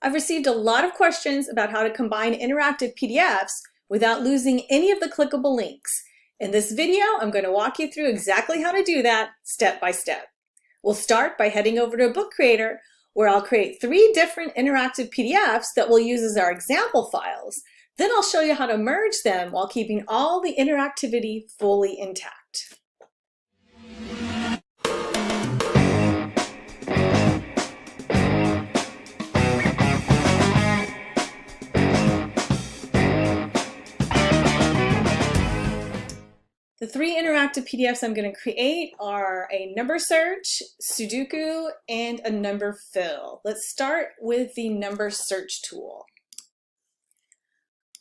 I've received a lot of questions about how to combine interactive PDFs without losing any of the clickable links. In this video, I'm going to walk you through exactly how to do that step by step. We'll start by heading over to Book Creator, where I'll create 3 different interactive PDFs that we'll use as our example files. Then I'll show you how to merge them while keeping all the interactivity fully intact. The 3 interactive PDFs I'm going to create are a number search, Sudoku, and a number fill. Let's start with the number search tool.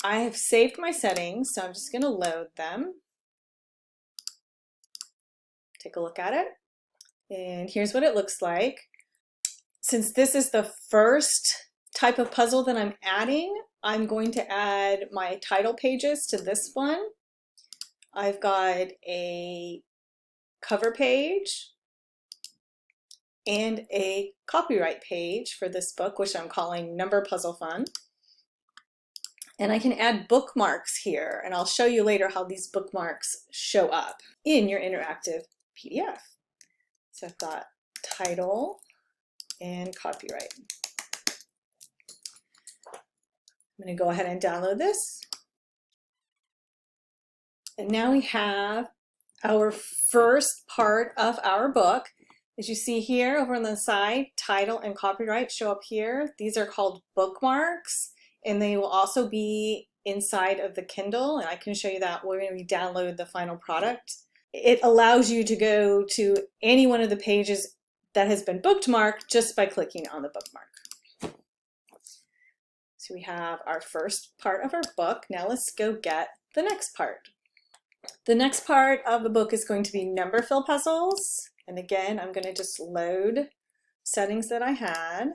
I have saved my settings, so I'm just going to load them. Take a look at it. And here's what it looks like. Since this is the first type of puzzle that I'm adding, I'm going to add my title pages to this one. I've got a cover page and a copyright page for this book, which I'm calling Number Puzzle Fun. And I can add bookmarks here, and I'll show you later how these bookmarks show up in your interactive PDF. So I've got title and copyright. I'm going to go ahead and download this. And now we have our first part of our book. As you see here over on the side, title and copyright show up here. These are called bookmarks, and they will also be inside of the Kindle, and I can show you that when we download the final product. It allows you to go to any one of the pages that has been bookmarked just by clicking on the bookmark. So we have our first part of our book. Now let's go get the next part. The next part of the book is going to be number fill puzzles. And again, I'm going to just load settings that I had.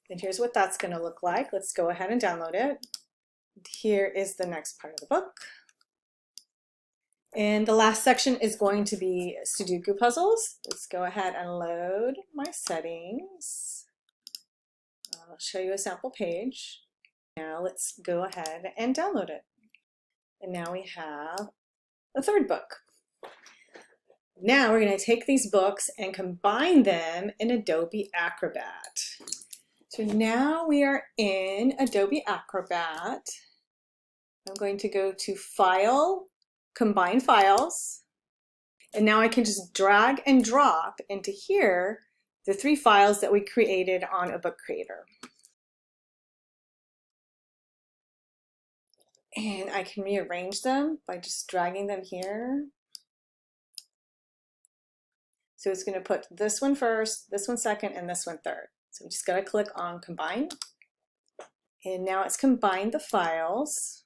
And here's what that's going to look like. Let's go ahead and download it. Here is the next part of the book. And the last section is going to be Sudoku puzzles. Let's go ahead and load my settings. I'll show you a sample page. Now let's go ahead and download it. And now we have the third book. Now we're going to take these books and combine them in Adobe Acrobat. So now we are in Adobe Acrobat. I'm going to go to File, Combine Files, and now I can just drag and drop into here the 3 files that we created on a book creator. And I can rearrange them by just dragging them here. So it's going to put this one first, this one second, and this one third. So I'm just going to click on Combine. And now it's combined the files.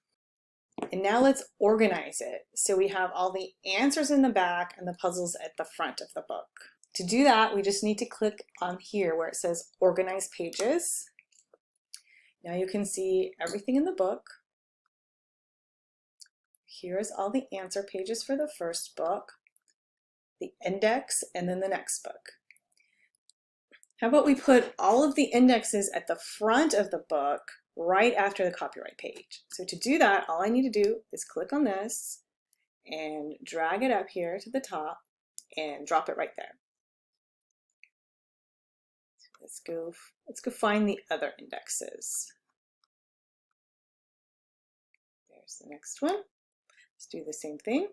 And now let's organize it. So we have all the answers in the back and the puzzles at the front of the book. To do that, we just need to click on here where it says Organize Pages. Now you can see everything in the book. Here's all the answer pages for the first book, the index, and then the next book. How about we put all of the indexes at the front of the book right after the copyright page? So to do that, all I need to do is click on this and drag it up here to the top and drop it right there. So let's go find the other indexes. There's the next one. Let's do the same thing.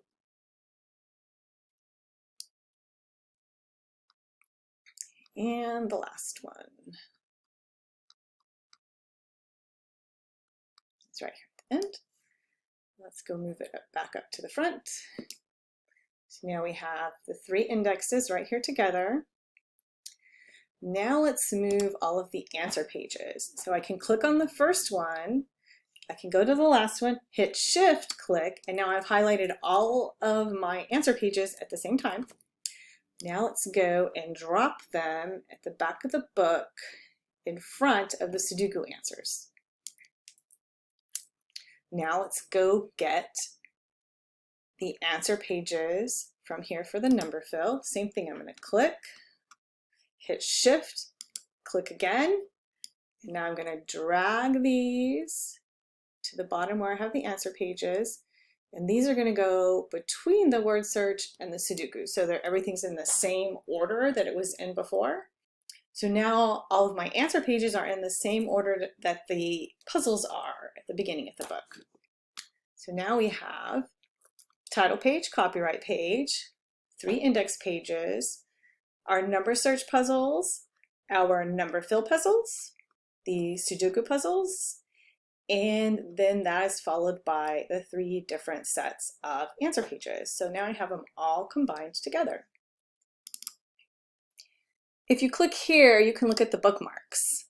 And the last one. It's right here at the end. Let's go move it back up to the front. So now we have the 3 indexes right here together. Now let's move all of the answer pages. So I can click on the first one. I can go to the last one, hit Shift, click, and now I've highlighted all of my answer pages at the same time. Now let's go and drop them at the back of the book in front of the Sudoku answers. Now let's go get the answer pages from here for the number fill. Same thing, I'm going to click, hit Shift, Click again. And now I'm going to drag these to the bottom where I have the answer pages. And these are going to go between the word search and the Sudoku, so that everything's in the same order that it was in before. So now all of my answer pages are in the same order that the puzzles are at the beginning of the book. So now we have title page, copyright page, 3 index pages, our number search puzzles, our number fill puzzles, the Sudoku puzzles, and then that is followed by the 3 different sets of answer pages. So now I have them all combined together. If you click here, you can look at the bookmarks.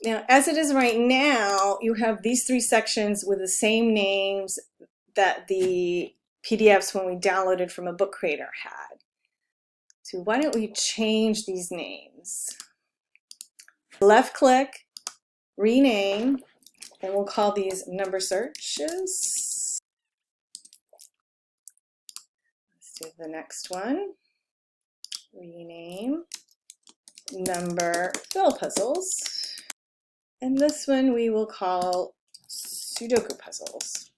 Now, as it is right now, you have these 3 sections with the same names that the PDFs when we downloaded from a book creator had. So why don't we change these names? Left click, rename, and we'll call these number searches. Let's do the next one. Rename number fill puzzles. And this one we will call Sudoku puzzles.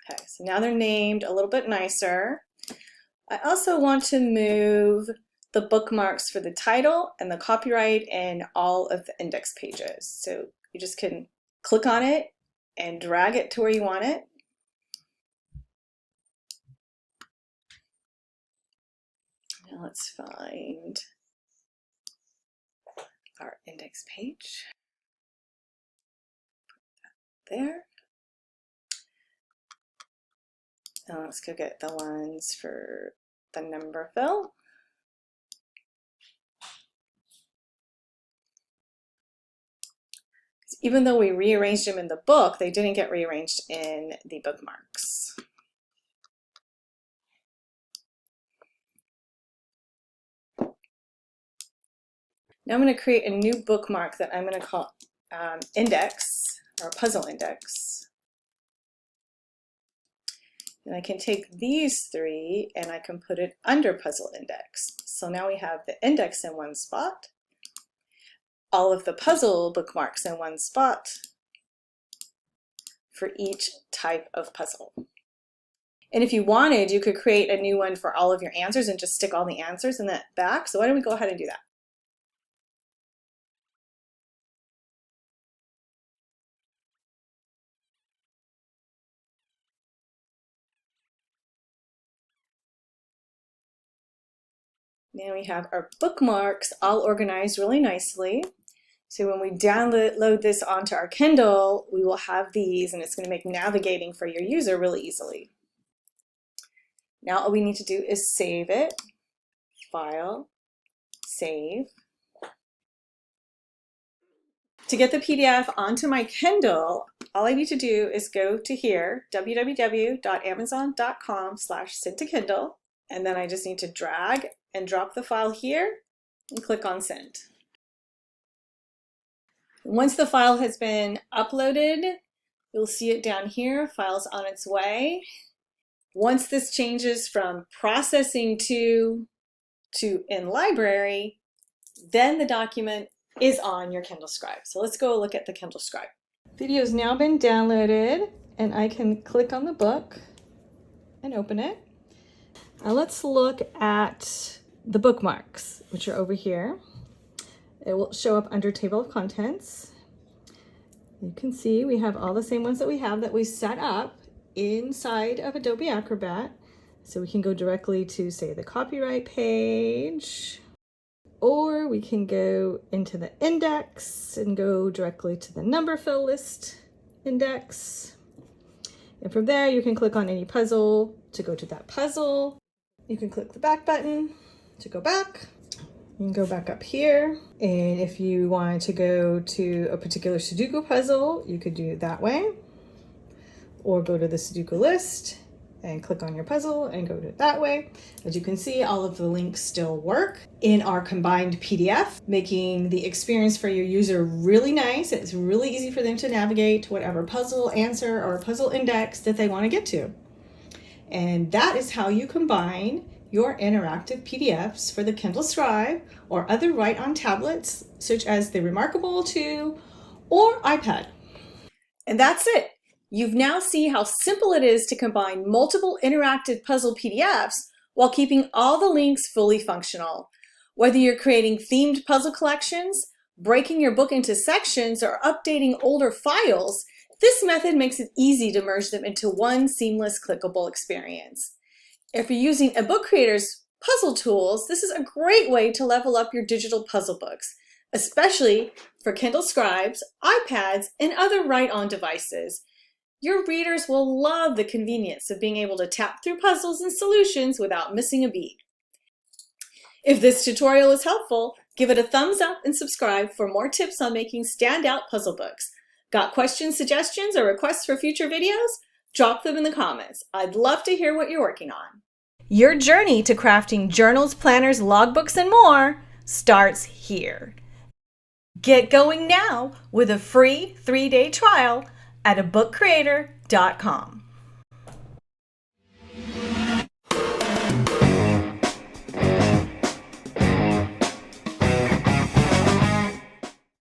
Okay, so now they're named a little bit nicer. I also want to move the bookmarks for the title and the copyright and all of the index pages. So you just can click on it and drag it to where you want it. Now let's find our index page. Put that there. Now let's go get the ones for the number fill. Even though we rearranged them in the book, they didn't get rearranged in the bookmarks. Now I'm going to create a new bookmark that I'm going to call index, or puzzle index. And I can take these 3 and I can put it under puzzle index. So now we have the index in one spot, all of the puzzle bookmarks in one spot for each type of puzzle. And if you wanted, you could create a new one for all of your answers and just stick all the answers in that back. So why don't we go ahead and do that? Now we have our bookmarks all organized really nicely. So when we download this onto our Kindle, we will have these, and it's going to make navigating for your user really easily. Now all we need to do is save it, File, Save. To get the PDF onto my Kindle, all I need to do is go to here, www.amazon.com/send-to-Kindle, and then I just need to drag and drop the file here and click on Send. Once the file has been uploaded, you'll see it down here, file's on its way. Once this changes from processing to in library, then the document is on your Kindle Scribe. So let's go look at the Kindle Scribe. Video has now been downloaded and I can click on the book and open it. Now let's look at the bookmarks, which are over here. It will show up under Table of Contents. You can see we have all the same ones that we set up inside of Adobe Acrobat. So we can go directly to, say, the copyright page, or we can go into the index and go directly to the number fill list index. And from there, you can click on any puzzle to go to that puzzle. You can click the back button to go back. You can go back up here, and if you wanted to go to a particular Sudoku puzzle, you could do it that way, or go to the Sudoku list and click on your puzzle and go to it that way. As you can see, all of the links still work in our combined PDF, making the experience for your user really nice. It's really easy for them to navigate whatever puzzle answer or puzzle index that they want to get to. And that is how you combine your interactive PDFs for the Kindle Scribe or other write-on tablets such as the Remarkable 2 or iPad. And that's it. You've now seen how simple it is to combine multiple interactive puzzle PDFs while keeping all the links fully functional. Whether you're creating themed puzzle collections, breaking your book into sections, or updating older files, this method makes it easy to merge them into one seamless clickable experience. If you're using a book creator's puzzle tools, this is a great way to level up your digital puzzle books, especially for Kindle Scribes, iPads, and other write-on devices. Your readers will love the convenience of being able to tap through puzzles and solutions without missing a beat. If this tutorial is helpful, give it a thumbs up and subscribe for more tips on making standout puzzle books. Got questions, suggestions, or requests for future videos? Drop them in the comments. I'd love to hear what you're working on. Your journey to crafting journals, planners, logbooks, and more starts here. Get going now with a free 3-day trial at abookcreator.com.